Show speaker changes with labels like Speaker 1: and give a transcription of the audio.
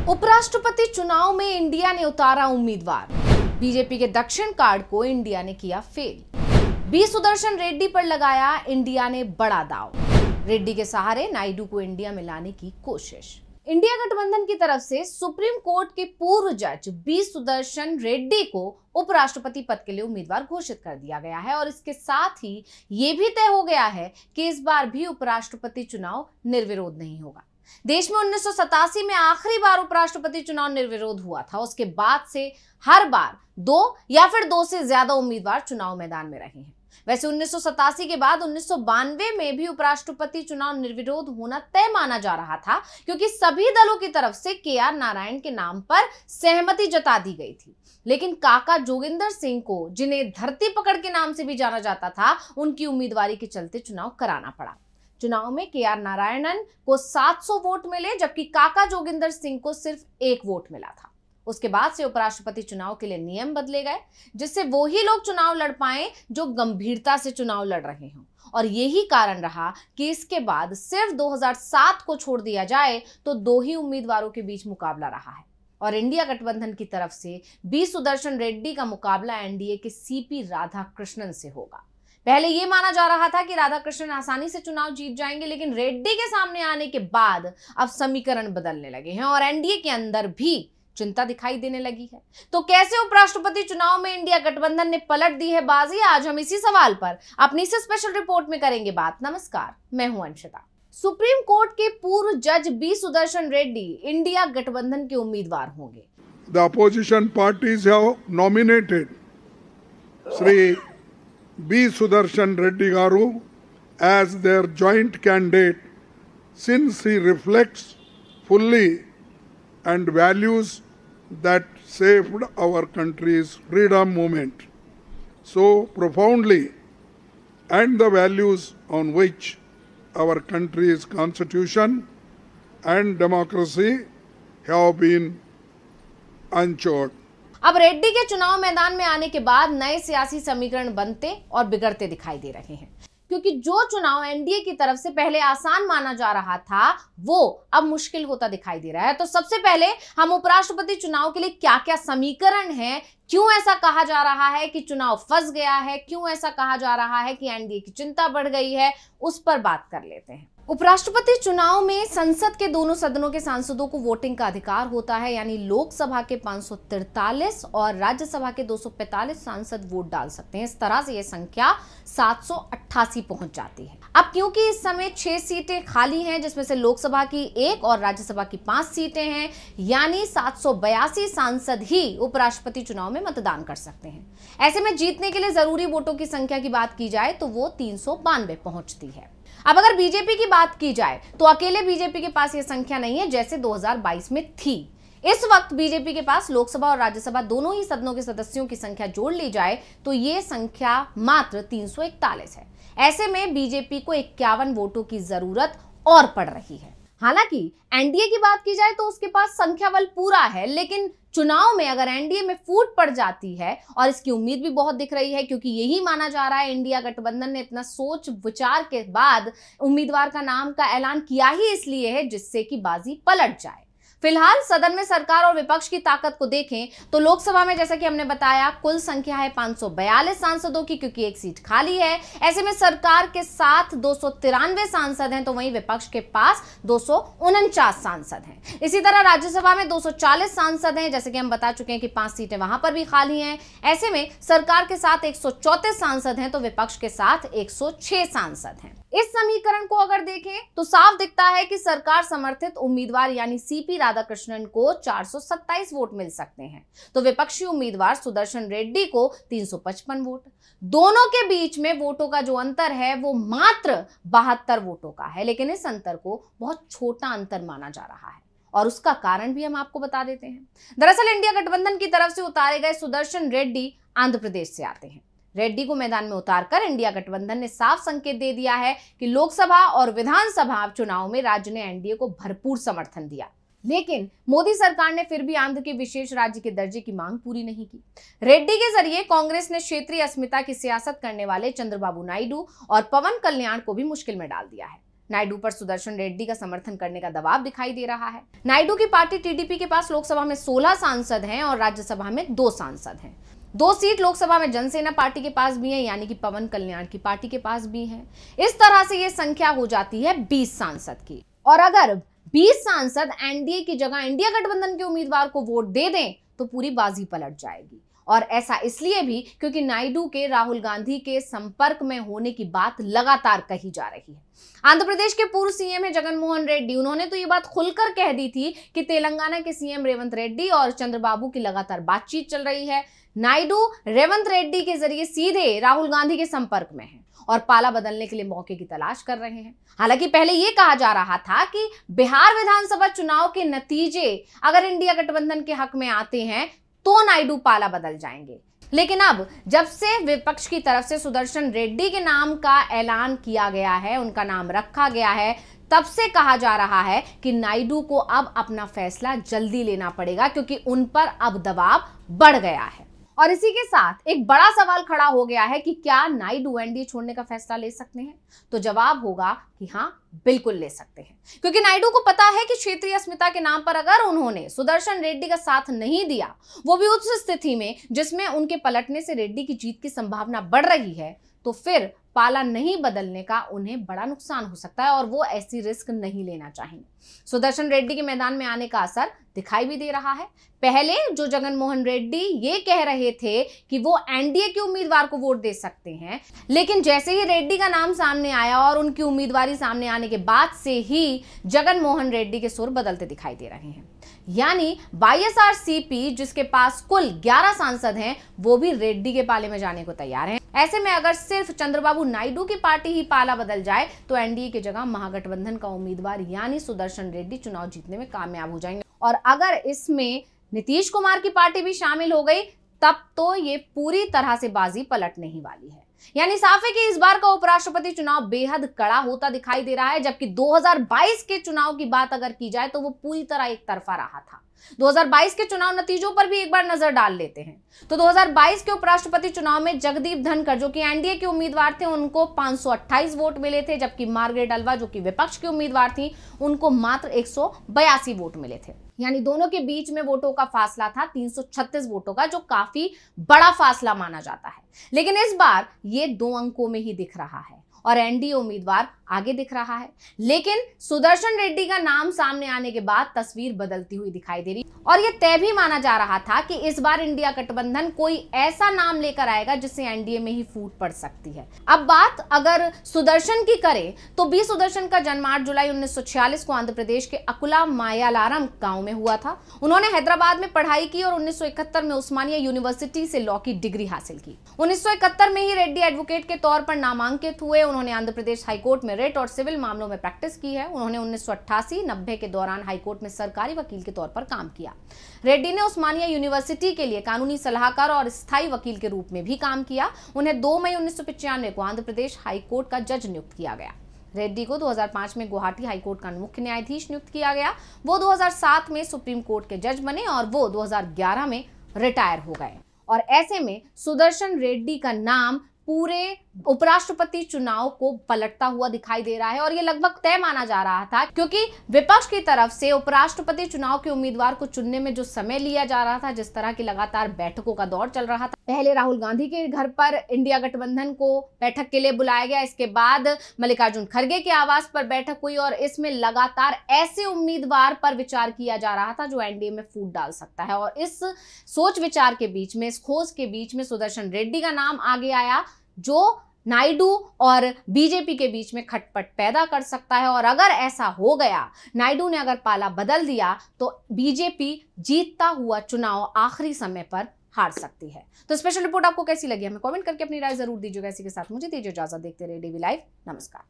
Speaker 1: उपराष्ट्रपति चुनाव में इंडिया ने उतारा उम्मीदवार। बीजेपी के दक्षिण कार्ड को इंडिया ने किया फेल। बी सुदर्शन रेड्डी पर लगाया इंडिया ने बड़ा दांव। रेड्डी के सहारे नायडू को इंडिया में लाने की कोशिश। इंडिया गठबंधन की तरफ से सुप्रीम कोर्ट के पूर्व जज बी सुदर्शन रेड्डी को उपराष्ट्रपति पद के लिए उम्मीदवार घोषित कर दिया गया है और इसके साथ ही ये भी तय हो गया है कि इस बार भी उपराष्ट्रपति चुनाव निर्विरोध नहीं होगा। देश में 1987 में आखिरी बार उपराष्ट्रपति चुनाव निर्विरोध हुआ था। उसके बाद से हर बार दो या फिर दो से ज्यादा उम्मीदवार चुनाव मैदान में रहे हैं। वैसे 1987 के बाद 1992 में भी उपराष्ट्रपति चुनाव निर्विरोध होना तय माना जा रहा था, क्योंकि सभी दलों की तरफ से के.आर. नारायण के नाम पर सहमति जता दी गई थी। लेकिन काका जोगिंदर सिंह को, जिन्हें धरती पकड़ के नाम से भी जाना जाता था, उनकी उम्मीदवारी के चलते चुनाव कराना पड़ा। चुनाव में के.आर. नारायणन को 700 वोट मिले, जबकि काका जोगिंदर सिंह को सिर्फ 1 वोट मिला था। उसके बाद से उपराष्ट्रपति चुनाव के लिए नियम बदले गए, जिससे वो ही लोग चुनाव लड़ पाए जो गंभीरता से चुनाव लड़ रहे हों। और यही कारण रहा कि इसके बाद सिर्फ 2007 को छोड़ दिया जाए तो 2 ही उम्मीदवारों के बीच मुकाबला रहा है। और इंडिया गठबंधन की तरफ से बी सुदर्शन रेड्डी का मुकाबला एनडीए के सीपी राधाकृष्णन से होगा। पहले यह माना जा रहा था कि राधाकृष्णन आसानी से चुनाव जीत जाएंगे, लेकिन रेड्डी के सामने आने के बाद अब समीकरण बदलने लगे हैं और एनडीए के अंदर भी चिंता दिखाई देने लगी है। तो कैसे उपराष्ट्रपति चुनाव में इंडिया गठबंधन ने पलट दी है बाजी, आज हम इसी सवाल पर अपनी इस स्पेशल रिपोर्ट में करेंगे बात। नमस्कार, मैं हूं अंशिता। सुप्रीम कोर्ट के पूर्व जज बी सुदर्शन रेड्डी इंडिया गठबंधन के उम्मीदवार होंगे।
Speaker 2: The opposition parties have nominated Shri B. Sudarshan Reddy Garu as their joint candidate since he reflects fully and values that saved our country's freedom movement so profoundly, and the values on which our country's constitution and democracy have been anchored.
Speaker 1: अब रेड्डी के चुनाव मैदान में आने के बाद नए सियासी समीकरण बनते और बिगड़ते दिखाई दे रहे हैं, क्योंकि जो चुनाव एनडीए की तरफ से पहले आसान माना जा रहा था वो अब मुश्किल होता दिखाई दे रहा है। तो सबसे पहले हम उपराष्ट्रपति चुनाव के लिए क्या क्या समीकरण हैं, क्यों ऐसा कहा जा रहा है कि चुनाव फंस गया है, क्यों ऐसा कहा जा रहा है कि एनडीए की चिंता बढ़ गई है, उस पर बात कर लेते हैं। उपराष्ट्रपति चुनाव में संसद के दोनों सदनों के सांसदों को वोटिंग का अधिकार होता है, यानी लोकसभा के 543 और राज्यसभा के 245 सांसद वोट डाल सकते हैं। इस तरह से यह संख्या 788 पहुंच जाती है। अब क्योंकि इस समय 6 सीटें खाली हैं, जिसमें से लोकसभा की 1 और राज्यसभा की 5 सीटें हैं, यानी 782 सांसद ही उपराष्ट्रपति चुनाव में मतदान कर सकते हैं। ऐसे में जीतने के लिए जरूरी वोटों की संख्या की बात की जाए तो वो 392 पहुंचती है। अब अगर बीजेपी की बात की जाए तो अकेले बीजेपी के पास यह संख्या नहीं है जैसे 2022 में थी। इस वक्त बीजेपी के पास लोकसभा और राज्यसभा दोनों ही सदनों के सदस्यों की संख्या जोड़ ली जाए तो ये संख्या मात्र 341 है। ऐसे में बीजेपी को 51 वोटों की जरूरत और पड़ रही है। हालांकि एनडीए की बात की जाए तो उसके पास संख्या बल पूरा है, लेकिन चुनाव में अगर एनडीए में फूट पड़ जाती है, और इसकी उम्मीद भी बहुत दिख रही है, क्योंकि यही माना जा रहा है इंडिया गठबंधन ने इतना सोच विचार के बाद उम्मीदवार का नाम का ऐलान किया ही इसलिए है जिससे कि बाजी पलट जाए। फिलहाल सदन में सरकार और विपक्ष की ताकत को देखें तो लोकसभा में जैसा कि हमने बताया कुल संख्या है 542 सांसदों की, क्योंकि 1 सीट खाली है। ऐसे में सरकार के साथ 293 सांसद हैं, तो वहीं विपक्ष के पास 249 सांसद हैं। इसी तरह राज्यसभा में 240 सांसद हैं, जैसे कि हम बता चुके हैं कि 5 सीटें वहां पर भी खाली हैं। ऐसे में सरकार के साथ 134 सांसद हैं, तो विपक्ष के साथ 106 सांसद हैं। इस समीकरण को अगर देखें तो साफ दिखता है कि सरकार समर्थित उम्मीदवार यानी सीपी राधाकृष्णन को 427 वोट मिल सकते हैं, तो विपक्षी उम्मीदवार सुदर्शन रेड्डी को 355 वोट। दोनों के बीच में वोटों का जो अंतर है वो मात्र 72 वोटों का है, लेकिन इस अंतर को बहुत छोटा अंतर माना जा रहा है और उसका कारण भी हम आपको बता देते हैं। दरअसल इंडिया गठबंधन की तरफ से उतारे गए सुदर्शन रेड्डी आंध्र प्रदेश से आते हैं। रेड्डी को मैदान में उतारकर इंडिया गठबंधन ने साफ संकेत दे दिया है कि लोकसभा और विधानसभा चुनाव में राज्य ने एनडीए को भरपूर समर्थन दिया, लेकिन मोदी सरकार ने फिर भी आंध्र के विशेष राज्य के दर्जे की मांग पूरी नहीं की। रेड्डी के जरिए कांग्रेस ने क्षेत्रीय अस्मिता की सियासत करने वाले चंद्रबाबू नायडू और पवन कल्याण को भी मुश्किल में डाल दिया है। नायडू पर सुदर्शन रेड्डी का समर्थन करने का दबाव दिखाई दे रहा है। नायडू की पार्टी टीडीपी के पास लोकसभा में 16 सांसद हैं और राज्यसभा में 2 सांसद हैं। 2 सीट लोकसभा में जनसेना पार्टी के पास भी है, यानी कि पवन कल्याण की पार्टी के पास भी है। इस तरह से यह संख्या हो जाती है 20 सांसद की। और अगर 20 सांसद एनडीए की जगह इंडिया गठबंधन के उम्मीदवार को वोट दे दें तो पूरी बाजी पलट जाएगी। और ऐसा इसलिए भी क्योंकि नायडू के राहुल गांधी के संपर्क में होने की बात लगातार कही जा रही है। आंध्र प्रदेश के पूर्व सीएम है जगन मोहन रेड्डी, उन्होंने तो ये बात खुलकर कह दी थी कि तेलंगाना के सीएम रेवंत रेड्डी और चंद्रबाबू की लगातार बातचीत चल रही है। नायडू रेवंत रेड्डी के जरिए सीधे राहुल गांधी के संपर्क में हैं और पाला बदलने के लिए मौके की तलाश कर रहे हैं। हालांकि पहले यह कहा जा रहा था कि बिहार विधानसभा चुनाव के नतीजे अगर इंडिया गठबंधन के हक में आते हैं तो नायडू पाला बदल जाएंगे। लेकिन अब जब से विपक्ष की तरफ से सुदर्शन रेड्डी के नाम का ऐलान किया गया है, उनका नाम रखा गया है, तब से कहा जा रहा है कि नायडू को अब अपना फैसला जल्दी लेना पड़ेगा क्योंकि उन पर अब दबाव बढ़ गया है। और इसी के साथ एक बड़ा सवाल खड़ा हो गया है कि क्या नायडू एनडीए छोड़ने का फैसला ले सकते हैं? तो जवाब होगा कि हाँ, बिल्कुल ले सकते हैं, क्योंकि नायडू को पता है कि क्षेत्रीय अस्मिता के नाम पर अगर उन्होंने सुदर्शन रेड्डी का साथ नहीं दिया, वो भी उस स्थिति में जिसमें उनके पलटने से रेड्डी की जीत की संभावना बढ़ रही है, तो फिर पाला नहीं बदलने का उन्हें बड़ा नुकसान हो सकता है और वो ऐसी रिस्क नहीं लेना चाहेंगे। सुदर्शन रेड्डी के मैदान में आने का असर दिखाई भी दे रहा है। पहले जो जगन मोहन रेड्डी ये कह रहे थे कि वो एनडीए के उम्मीदवार को वोट दे सकते हैं, लेकिन जैसे ही रेड्डी का नाम सामने आया और उनकी उम्मीदवारी सामने आने के बाद से ही जगन मोहन रेड्डी के सुर बदलते दिखाई दे रहे हैं। यानी वाईएसआरसीपी जिसके पास कुल 11 सांसद हैं, वो भी रेड्डी के पाले में जाने को तैयार हैं। ऐसे में अगर सिर्फ चंद्रबाबू नायडू की पार्टी ही पाला बदल जाए तो एनडीए की जगह महागठबंधन का उम्मीदवार यानी सुदर्शन रेड्डी चुनाव जीतने में कामयाब हो जाएंगे। और अगर इसमें नीतीश कुमार की पार्टी भी शामिल हो गई तब तो ये पूरी तरह से बाजी पलटने ही वाली है। यानी साफ है कि इस बार का उपराष्ट्रपति चुनाव बेहद कड़ा होता दिखाई दे रहा है, जबकि 2022 के चुनाव की बात अगर की जाए तो वो पूरी तरह एक तरफा रहा था। 2022 के चुनाव नतीजों पर भी एक बार नजर डाल लेते हैं। तो 2022 के उपराष्ट्रपति चुनाव में जगदीप धनखड़ जो कि एनडीए के उम्मीदवार थे, उनको 528 वोट मिले थे, जबकि मार्गरेट अल्वा जो कि विपक्ष के उम्मीदवार थी, उनको मात्र 182 वोट मिले थे। यानी दोनों के बीच में वोटों का फासला था 336 वोटों का, जो काफी बड़ा फासला माना जाता है। लेकिन इस बार ये 2 अंकों में ही दिख रहा है और एनडीए उम्मीदवार आगे दिख रहा है। लेकिन सुदर्शन रेड्डी का नाम सामने आने के बाद तस्वीर बदलती हुई दिखाई दे रही और यह तय भी माना जा रहा था कि इस बार इंडिया गठबंधन कोई ऐसा नाम लेकर आएगा जिससे एनडीए में ही फूट पड़ सकती है। अब बात अगर सुदर्शन की करें तो बी सुदर्शन का जन्म 8 जुलाई 1946 को आंध्र प्रदेश के अकुला मायालारम गांव में हुआ था। उन्होंने हैदराबाद में पढ़ाई की और 1971 में उस्मानिया यूनिवर्सिटी से लॉ की डिग्री हासिल की। 1971 में ही रेड्डी एडवोकेट के तौर पर नामांकित हुए। उन्होंने आंध्र प्रदेश हाईकोर्ट में रिट और सिविल मामलों में प्रैक्टिस की है। उन्होंने 1988-90 के दौरान हाईकोर्ट में सरकारी वकील के तौर पर काम किया। रेड्डी ने उस्मानिया यूनिवर्सिटी के लिए कानूनी सलाहकार और स्थायी वकील के रूप में भी काम किया। उन्हें 2 मई 1995 को आंध्र प्रदेश हाईकोर्ट का जज नियुक्त किया गया। रेड्डी को 2005 में गुवाहाटी हाईकोर्ट का मुख्य न्यायाधीश नियुक्त किया गया। वो 2007 में सुप्रीम कोर्ट के जज बने और वो 2011 में रिटायर हो गए। और ऐसे में सुदर्शन रेड्डी का नाम पूरे उपराष्ट्रपति चुनाव को पलटता हुआ दिखाई दे रहा है और ये लगभग तय माना जा रहा था, क्योंकि विपक्ष की तरफ से उपराष्ट्रपति चुनाव के उम्मीदवार को चुनने में जो समय लिया जा रहा था, जिस तरह की लगातार बैठकों का दौर चल रहा था, पहले राहुल गांधी के घर पर इंडिया गठबंधन को बैठक के लिए बुलाया गया, इसके बाद मल्लिकार्जुन खड़गे के आवास पर बैठक हुई और इसमें लगातार ऐसे उम्मीदवार पर विचार किया जा रहा था जो एनडीए में फूट डाल सकता है। और इस सोच विचार के बीच में, इस खोज के बीच में सुदर्शन रेड्डी का नाम आगे आया, जो नायडू और बीजेपी के बीच में खटपट पैदा कर सकता है। और अगर ऐसा हो गया, नायडू ने अगर पाला बदल दिया, तो बीजेपी जीतता हुआ चुनाव आखिरी समय पर हार सकती है। तो स्पेशल रिपोर्ट आपको कैसी लगी, हमें कमेंट करके अपनी राय जरूर दीजिएगा। इसी के साथ मुझे दीजिए इजाजत। देखते रहिए DV लाइव। नमस्कार।